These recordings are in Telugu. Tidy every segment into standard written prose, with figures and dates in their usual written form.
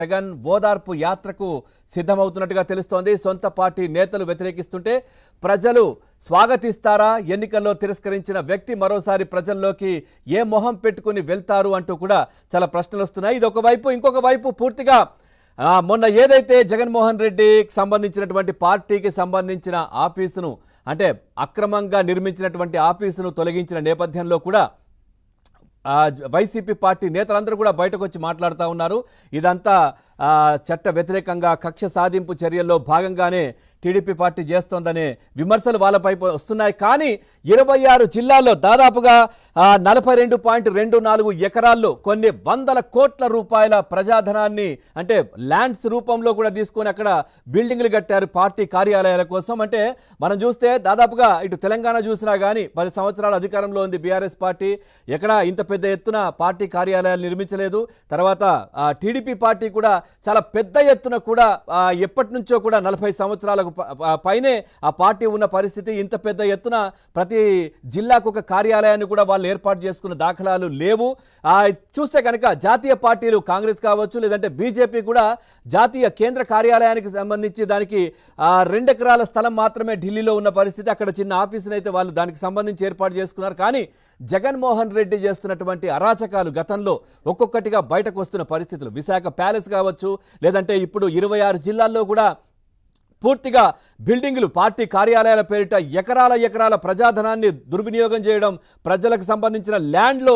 జగన్ ఓదార్పు యాత్రకు సిద్ధమవుతున్నట్టుగా తెలుస్తోంది. సొంత పార్టీ నేతలు వ్యతిరేకిస్తుంటే ప్రజలు స్వాగతిస్తారా? ఎన్నికల్లో తిరస్కరించిన వ్యక్తి మరోసారి ప్రజల్లోకి ఏ మొహం పెట్టుకుని వెళ్తారు అంటూ కూడా చాలా ప్రశ్నలు వస్తున్నాయి. ఇది ఒకవైపు. ఇంకొక వైపు పూర్తిగా మొన్న ఏదైతే జగన్మోహన్ రెడ్డికి సంబంధించినటువంటి పార్టీకి సంబంధించిన ఆఫీసును అంటే అక్రమంగా నిర్మించినటువంటి ఆఫీసును తొలగించిన నేపథ్యంలో కూడా వైసీపీ పార్టీ నేతలందరూ కూడా బయటకు వచ్చి మాట్లాడుతూ ఉన్నారు. ఇదంతా చట్ట వ్యతిరేకంగా కక్ష సాధింపు చర్యల్లో భాగంగానే టీడీపీ పార్టీ చేస్తోందనే విమర్శలు వాళ్ళపై వస్తున్నాయి. కానీ 26 జిల్లాల్లో దాదాపుగా 42.24 ఎకరాల్లో కొన్ని వందల కోట్ల రూపాయల ప్రజాధనాన్ని అంటే ల్యాండ్స్ రూపంలో కూడా తీసుకొని అక్కడ బిల్డింగ్లు కట్టారు పార్టీ కార్యాలయాల కోసం. అంటే మనం చూస్తే దాదాపుగా ఇటు తెలంగాణ చూసినా కానీ 10 సంవత్సరాల అధికారంలో ఉంది బీఆర్ఎస్ పార్టీ. ఎక్కడ ఇంత పెద్ద ఎత్తున పార్టీ కార్యాలయాలు నిర్మించలేదు. తర్వాత టీడీపీ పార్టీ కూడా చాలా పెద్ద ఎత్తున కూడా ఎప్పటి నుంచో కూడా 40 సంవత్సరాలకు పైనే ఆ పార్టీ ఉన్న పరిస్థితి. ఇంత పెద్ద ఎత్తున ప్రతి జిల్లాకు ఒక కార్యాలయాన్ని కూడా వాళ్ళు ఏర్పాటు చేసుకున్న దాఖలాలు లేవు. చూస్తే కనుక జాతీయ పార్టీలు కాంగ్రెస్ కావచ్చు లేదంటే బీజేపీ కూడా జాతీయ కేంద్ర కార్యాలయానికి సంబంధించి దానికి 2 ఎకరాల స్థలం మాత్రమే ఢిల్లీలో ఉన్న పరిస్థితి. అక్కడ చిన్న ఆఫీసును అయితే వాళ్ళు దానికి సంబంధించి ఏర్పాటు చేసుకున్నారు. కానీ జగన్మోహన్ రెడ్డి చేస్తున్నటువంటి అరాచకాలు గతంలో ఒక్కొక్కటిగా బయటకు వస్తున్న పరిస్థితులు, విశాఖ ప్యాలెస్ కావచ్చు లేదంటే ఇప్పుడు 26 జిల్లాల్లో కూడా పూర్తిగా బిల్డింగులు పార్టీ కార్యాలయాల పేరిట ఎకరాల ప్రజాధనాన్ని దుర్వినియోగం చేయడం, ప్రజలకు సంబంధించిన ల్యాండ్లో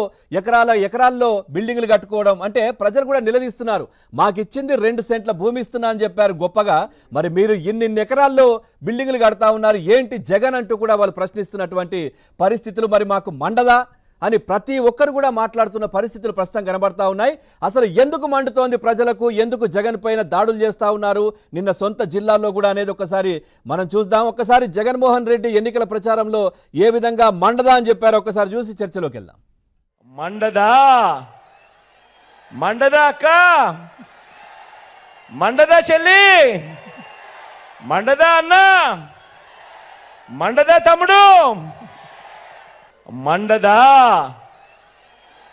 ఎకరాల్లో బిల్డింగులు కట్టుకోవడం. అంటే ప్రజలు కూడా నిలదీస్తున్నారు. మాకు ఇచ్చింది 2 సెంట్ల భూమి ఇస్తున్నా అని చెప్పారు గొప్పగా, మరి మీరు ఇన్ని ఎకరాల్లో బిల్డింగులు కడతా ఉన్నారు ఏంటి జగన్ అంటూ కూడా వాళ్ళు ప్రశ్నిస్తున్నటువంటి పరిస్థితులు. మరి మాకు మండదా అని ప్రతి ఒక్కరు కూడా మాట్లాడుతున్న పరిస్థితులు ప్రస్తుతం కనబడతా ఉన్నాయి. అసలు ఎందుకు మండుతోంది ప్రజలకు, ఎందుకు జగన్ పైన దాడులు చేస్తూ ఉన్నారు నిన్న సొంత జిల్లాల్లో కూడా అనేది ఒక్కసారి మనం చూద్దాం. ఒక్కసారి జగన్మోహన్ రెడ్డి ఎన్నికల ప్రచారంలో ఏ విధంగా మండదా అని చెప్పారో ఒక్కసారి చూసి చర్చలోకి వెళ్దాం. మండదా మండదా అక్క, మండదా చెల్లి, మండదా అన్న, మండదా తమ్ముడు, మండదా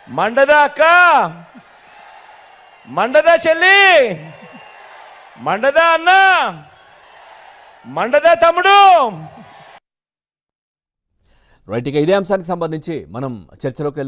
మండదా అక్క, మండదా చెల్లి, మండదా అన్న, మండదా తమ్ముడు. రైట్, ఇక ఇదే అంశానికి సంబంధించి మనం చర్చలోకి వెళ్దాం.